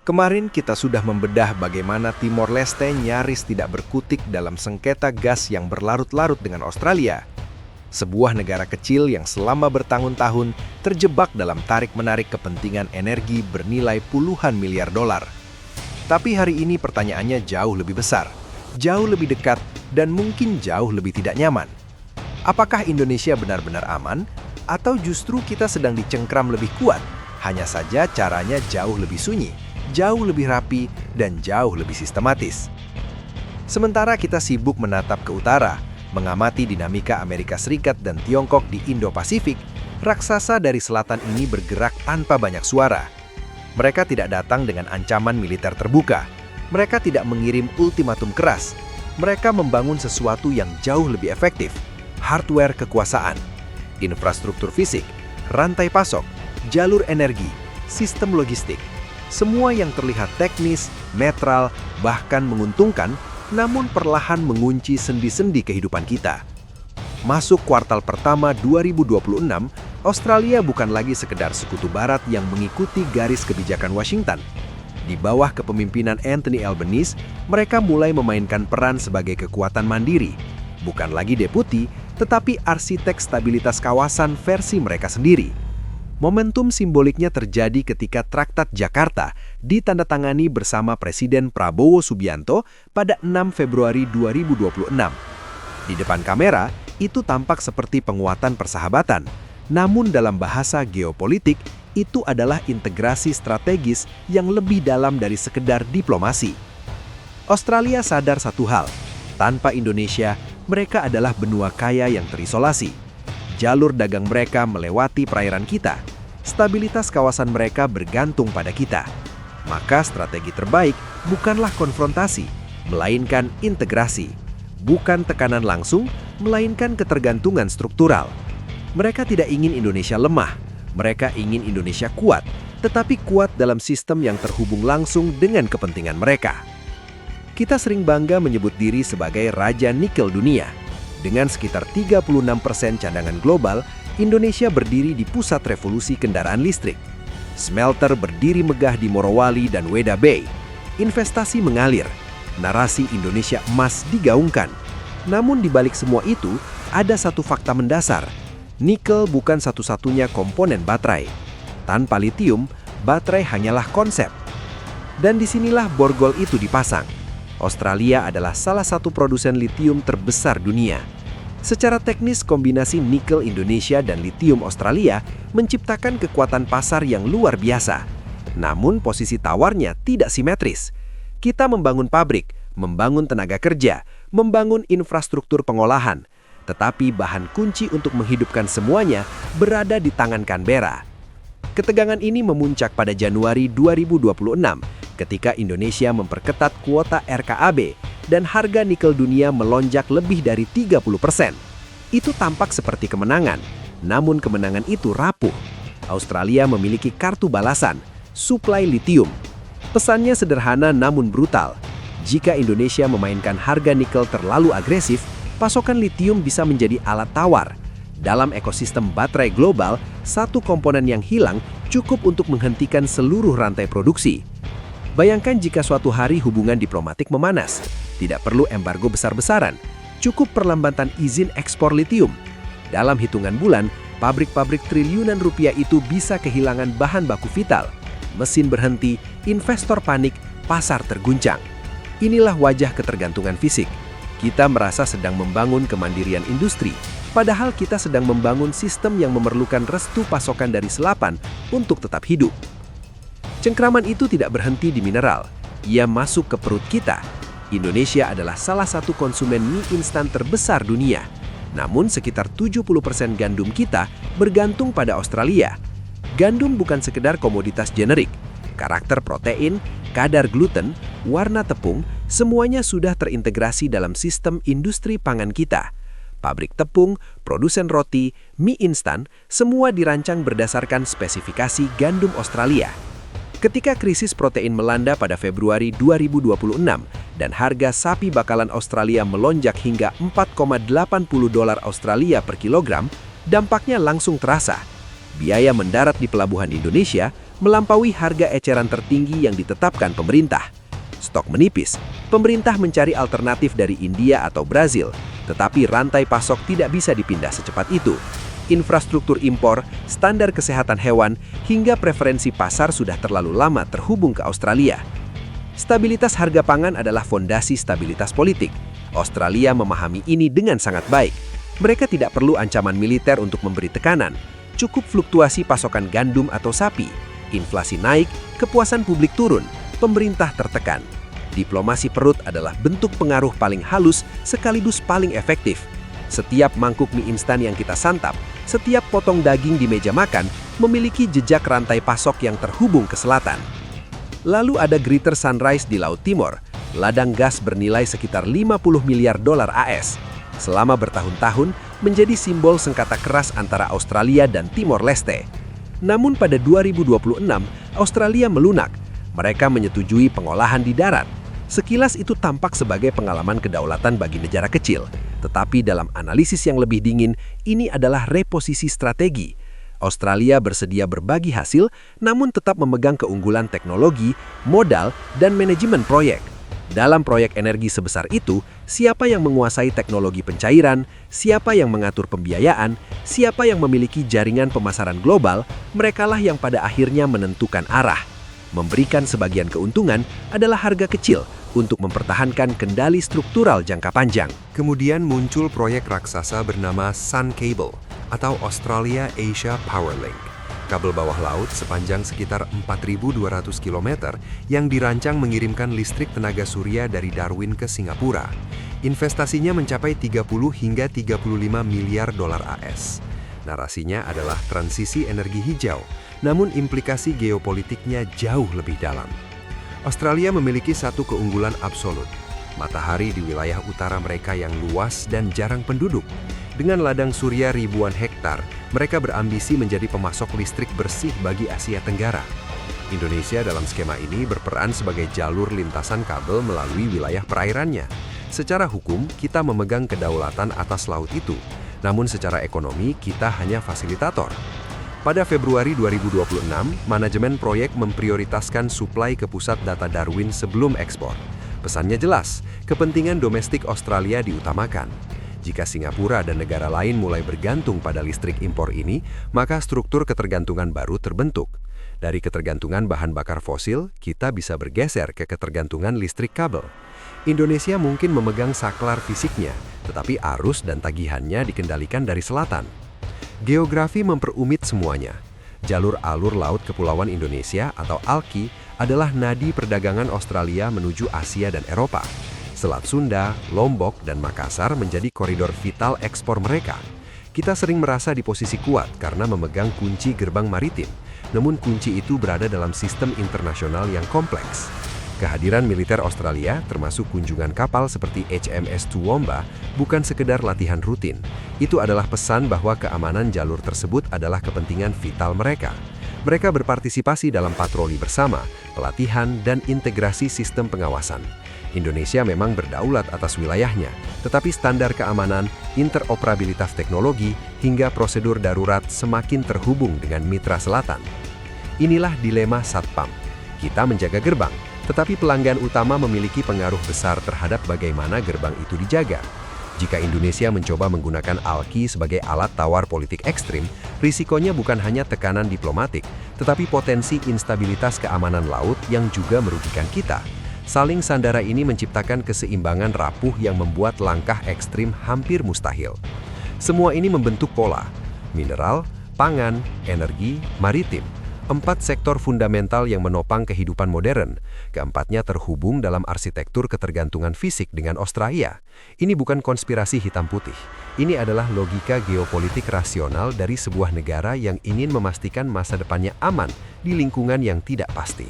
Kemarin kita sudah membedah bagaimana Timor Leste nyaris tidak berkutik dalam sengketa gas yang berlarut-larut dengan Australia. Sebuah negara kecil yang selama bertahun-tahun terjebak dalam tarik-menarik kepentingan energi bernilai puluhan miliar dolar. Tapi hari ini pertanyaannya jauh lebih besar, jauh lebih dekat, dan mungkin jauh lebih tidak nyaman. Apakah Indonesia benar-benar aman, atau justru kita sedang dicengkram lebih kuat? Hanya saja caranya jauh lebih sunyi, jauh lebih rapi, dan jauh lebih sistematis. Sementara kita sibuk menatap ke utara, mengamati dinamika Amerika Serikat dan Tiongkok di Indo-Pasifik, raksasa dari selatan ini bergerak tanpa banyak suara. Mereka tidak datang dengan ancaman militer terbuka. Mereka tidak mengirim ultimatum keras. Mereka membangun sesuatu yang jauh lebih efektif. Hardware kekuasaan, infrastruktur fisik, rantai pasok, jalur energi, sistem logistik. Semua yang terlihat teknis, netral, bahkan menguntungkan, namun perlahan mengunci sendi-sendi kehidupan kita. Masuk kuartal pertama 2026, Australia bukan lagi sekedar sekutu barat yang mengikuti garis kebijakan Washington. Di bawah kepemimpinan Anthony Albanese, mereka mulai memainkan peran sebagai kekuatan mandiri. Bukan lagi deputi, tetapi arsitek stabilitas kawasan versi mereka sendiri. Momentum simboliknya terjadi ketika Traktat Jakarta ditandatangani bersama Presiden Prabowo Subianto pada 6 Februari 2026. Di depan kamera, itu tampak seperti penguatan persahabatan. Namun dalam bahasa geopolitik, itu adalah integrasi strategis yang lebih dalam dari sekedar diplomasi. Australia sadar satu hal, tanpa Indonesia, mereka adalah benua kaya yang terisolasi. Jalur dagang mereka melewati perairan kita. Stabilitas kawasan mereka bergantung pada kita. Maka strategi terbaik bukanlah konfrontasi, melainkan integrasi. Bukan tekanan langsung, melainkan ketergantungan struktural. Mereka tidak ingin Indonesia lemah. Mereka ingin Indonesia kuat, tetapi kuat dalam sistem yang terhubung langsung dengan kepentingan mereka. Kita sering bangga menyebut diri sebagai Raja Nikel Dunia. Dengan sekitar 36% cadangan global, Indonesia berdiri di pusat revolusi kendaraan listrik. Smelter berdiri megah di Morowali dan Weda Bay. Investasi mengalir. Narasi Indonesia emas digaungkan. Namun di balik semua itu, ada satu fakta mendasar. Nikel bukan satu-satunya komponen baterai. Tanpa litium, baterai hanyalah konsep. Dan disinilah borgol itu dipasang. Australia adalah salah satu produsen litium terbesar dunia. Secara teknis, kombinasi nikel Indonesia dan litium Australia menciptakan kekuatan pasar yang luar biasa. Namun posisi tawarnya tidak simetris. Kita membangun pabrik, membangun tenaga kerja, membangun infrastruktur pengolahan. Tetapi bahan kunci untuk menghidupkan semuanya berada di tangan Canberra. Ketegangan ini memuncak pada Januari 2026 ketika Indonesia memperketat kuota RKAB dan harga nikel dunia melonjak lebih dari 30%. Itu tampak seperti kemenangan, namun kemenangan itu rapuh. Australia memiliki kartu balasan, suplai litium. Pesannya sederhana namun brutal. Jika Indonesia memainkan harga nikel terlalu agresif, pasokan litium bisa menjadi alat tawar. Dalam ekosistem baterai global, satu komponen yang hilang cukup untuk menghentikan seluruh rantai produksi. Bayangkan jika suatu hari hubungan diplomatik memanas. Tidak perlu embargo besar-besaran, cukup perlambatan izin ekspor litium. Dalam hitungan bulan, pabrik-pabrik triliunan rupiah itu bisa kehilangan bahan baku vital. Mesin berhenti, investor panik, pasar terguncang. Inilah wajah ketergantungan fisik. Kita merasa sedang membangun kemandirian industri, padahal kita sedang membangun sistem yang memerlukan restu pasokan dari selapan untuk tetap hidup. Cengkraman itu tidak berhenti di mineral, ia masuk ke perut kita. Indonesia adalah salah satu konsumen mie instan terbesar dunia. Namun sekitar 70% gandum kita bergantung pada Australia. Gandum bukan sekedar komoditas generik. Karakter protein, kadar gluten, warna tepung, semuanya sudah terintegrasi dalam sistem industri pangan kita. Pabrik tepung, produsen roti, mie instan, semua dirancang berdasarkan spesifikasi gandum Australia. Ketika krisis protein melanda pada Februari 2026 dan harga sapi bakalan Australia melonjak hingga $4,80 per kilogram, dampaknya langsung terasa. Biaya mendarat di pelabuhan Indonesia melampaui harga eceran tertinggi yang ditetapkan pemerintah. Stok menipis, pemerintah mencari alternatif dari India atau Brazil, tetapi rantai pasok tidak bisa dipindah secepat itu. Infrastruktur impor, standar kesehatan hewan, hingga preferensi pasar sudah terlalu lama terhubung ke Australia. Stabilitas harga pangan adalah fondasi stabilitas politik. Australia memahami ini dengan sangat baik. Mereka tidak perlu ancaman militer untuk memberi tekanan. Cukup fluktuasi pasokan gandum atau sapi. Inflasi naik, kepuasan publik turun, pemerintah tertekan. Diplomasi perut adalah bentuk pengaruh paling halus sekaligus paling efektif. Setiap mangkuk mie instan yang kita santap, setiap potong daging di meja makan memiliki jejak rantai pasok yang terhubung ke selatan. Lalu ada Greater Sunrise di Laut Timor, ladang gas bernilai sekitar 50 miliar dolar AS. Selama bertahun-tahun menjadi simbol sengketa keras antara Australia dan Timor Leste. Namun pada 2026, Australia melunak. Mereka menyetujui pengolahan di darat. Sekilas itu tampak sebagai pengalaman kedaulatan bagi negara kecil. Tetapi dalam analisis yang lebih dingin, ini adalah reposisi strategi. Australia bersedia berbagi hasil, namun tetap memegang keunggulan teknologi, modal, dan manajemen proyek. Dalam proyek energi sebesar itu, siapa yang menguasai teknologi pencairan, siapa yang mengatur pembiayaan, siapa yang memiliki jaringan pemasaran global, merekalah yang pada akhirnya menentukan arah. Memberikan sebagian keuntungan adalah harga kecil untuk mempertahankan kendali struktural jangka panjang. Kemudian muncul proyek raksasa bernama Sun Cable atau Australia Asia Power Link. Kabel bawah laut sepanjang sekitar 4.200 km yang dirancang mengirimkan listrik tenaga surya dari Darwin ke Singapura. Investasinya mencapai 30 hingga 35 miliar dolar AS. Narasinya adalah transisi energi hijau, namun implikasi geopolitiknya jauh lebih dalam. Australia memiliki satu keunggulan absolut, matahari di wilayah utara mereka yang luas dan jarang penduduk. Dengan ladang surya ribuan hektar, mereka berambisi menjadi pemasok listrik bersih bagi Asia Tenggara. Indonesia dalam skema ini berperan sebagai jalur lintasan kabel melalui wilayah perairannya. Secara hukum, kita memegang kedaulatan atas laut itu, namun secara ekonomi kita hanya fasilitator. Pada Februari 2026, manajemen proyek memprioritaskan suplai ke pusat data Darwin sebelum ekspor. Pesannya jelas, kepentingan domestik Australia diutamakan. Jika Singapura dan negara lain mulai bergantung pada listrik impor ini, maka struktur ketergantungan baru terbentuk. Dari ketergantungan bahan bakar fosil, kita bisa bergeser ke ketergantungan listrik kabel. Indonesia mungkin memegang saklar fisiknya, tetapi arus dan tagihannya dikendalikan dari selatan. Geografi memperumit semuanya. Jalur alur laut Kepulauan Indonesia atau ALKI adalah nadi perdagangan Australia menuju Asia dan Eropa. Selat Sunda, Lombok, dan Makassar menjadi koridor vital ekspor mereka. Kita sering merasa di posisi kuat karena memegang kunci gerbang maritim, namun kunci itu berada dalam sistem internasional yang kompleks. Kehadiran militer Australia, termasuk kunjungan kapal seperti HMS Toowoomba, bukan sekedar latihan rutin. Itu adalah pesan bahwa keamanan jalur tersebut adalah kepentingan vital mereka. Mereka berpartisipasi dalam patroli bersama, pelatihan, dan integrasi sistem pengawasan. Indonesia memang berdaulat atas wilayahnya, tetapi standar keamanan, interoperabilitas teknologi, hingga prosedur darurat semakin terhubung dengan mitra selatan. Inilah dilema Satpam. Kita menjaga gerbang, tetapi pelanggan utama memiliki pengaruh besar terhadap bagaimana gerbang itu dijaga. Jika Indonesia mencoba menggunakan ALKI sebagai alat tawar politik ekstrim, risikonya bukan hanya tekanan diplomatik, tetapi potensi instabilitas keamanan laut yang juga merugikan kita. Saling sandara ini menciptakan keseimbangan rapuh yang membuat langkah ekstrim hampir mustahil. Semua ini membentuk pola: mineral, pangan, energi, maritim. 4 sektor fundamental yang menopang kehidupan modern. Keempatnya terhubung dalam arsitektur ketergantungan fisik dengan Australia. Ini bukan konspirasi hitam putih. Ini adalah logika geopolitik rasional dari sebuah negara yang ingin memastikan masa depannya aman di lingkungan yang tidak pasti.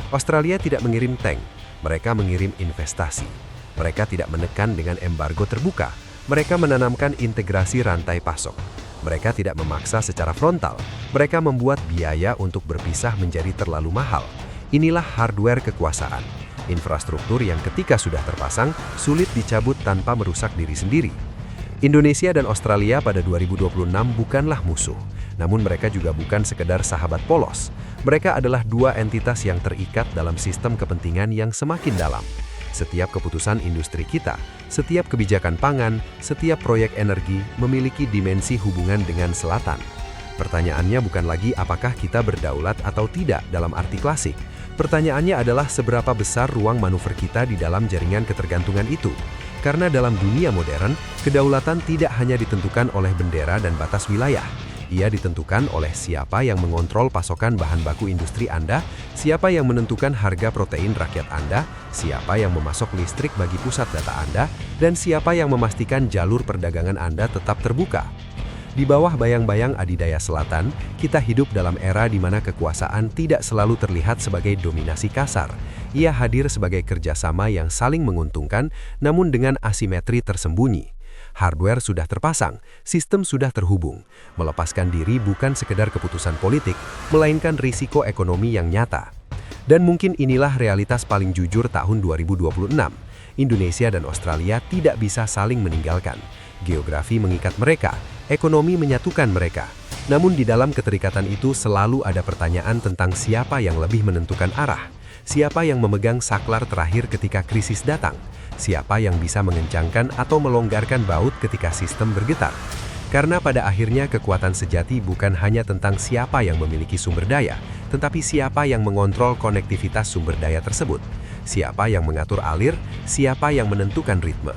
Australia tidak mengirim tank, mereka mengirim investasi. Mereka tidak menekan dengan embargo terbuka, mereka menanamkan integrasi rantai pasok. Mereka tidak memaksa secara frontal, mereka membuat biaya untuk berpisah menjadi terlalu mahal. Inilah hardware kekuasaan, infrastruktur yang ketika sudah terpasang, sulit dicabut tanpa merusak diri sendiri. Indonesia dan Australia pada 2026 bukanlah musuh, Namun mereka juga bukan sekedar sahabat polos. Mereka adalah dua entitas yang terikat dalam sistem kepentingan yang semakin dalam. Setiap keputusan industri kita, setiap kebijakan pangan, setiap proyek energi memiliki dimensi hubungan dengan selatan. Pertanyaannya bukan lagi apakah kita berdaulat atau tidak dalam arti klasik. Pertanyaannya adalah seberapa besar ruang manuver kita di dalam jaringan ketergantungan itu. Karena dalam dunia modern, kedaulatan tidak hanya ditentukan oleh bendera dan batas wilayah. Ia ditentukan oleh siapa yang mengontrol pasokan bahan baku industri Anda, siapa yang menentukan harga protein rakyat Anda, siapa yang memasok listrik bagi pusat data Anda, dan siapa yang memastikan jalur perdagangan Anda tetap terbuka. Di bawah bayang-bayang adidaya selatan, kita hidup dalam era di mana kekuasaan tidak selalu terlihat sebagai dominasi kasar. Ia hadir sebagai kerjasama yang saling menguntungkan, namun dengan asimetri tersembunyi. Hardware sudah terpasang, sistem sudah terhubung. Melepaskan diri bukan sekedar keputusan politik, melainkan risiko ekonomi yang nyata. Dan mungkin inilah realitas paling jujur tahun 2026. Indonesia dan Australia tidak bisa saling meninggalkan. Geografi mengikat mereka, ekonomi menyatukan mereka. Namun di dalam keterikatan itu selalu ada pertanyaan tentang siapa yang lebih menentukan arah. Siapa yang memegang saklar terakhir ketika krisis datang? Siapa yang bisa mengencangkan atau melonggarkan baut ketika sistem bergetar? Karena pada akhirnya kekuatan sejati bukan hanya tentang siapa yang memiliki sumber daya, tetapi siapa yang mengontrol konektivitas sumber daya tersebut. Siapa yang mengatur alir, siapa yang menentukan ritme.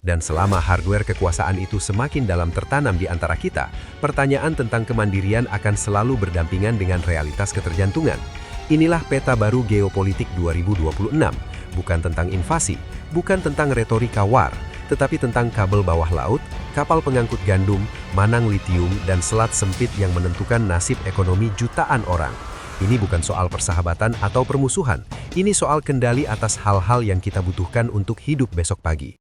Dan selama hardware kekuasaan itu semakin dalam tertanam di antara kita, pertanyaan tentang kemandirian akan selalu berdampingan dengan realitas ketergantungan. Inilah peta baru geopolitik 2026, bukan tentang invasi, bukan tentang retorika war, tetapi tentang kabel bawah laut, kapal pengangkut gandum, manang litium, dan selat sempit yang menentukan nasib ekonomi jutaan orang. Ini bukan soal persahabatan atau permusuhan, ini soal kendali atas hal-hal yang kita butuhkan untuk hidup besok pagi.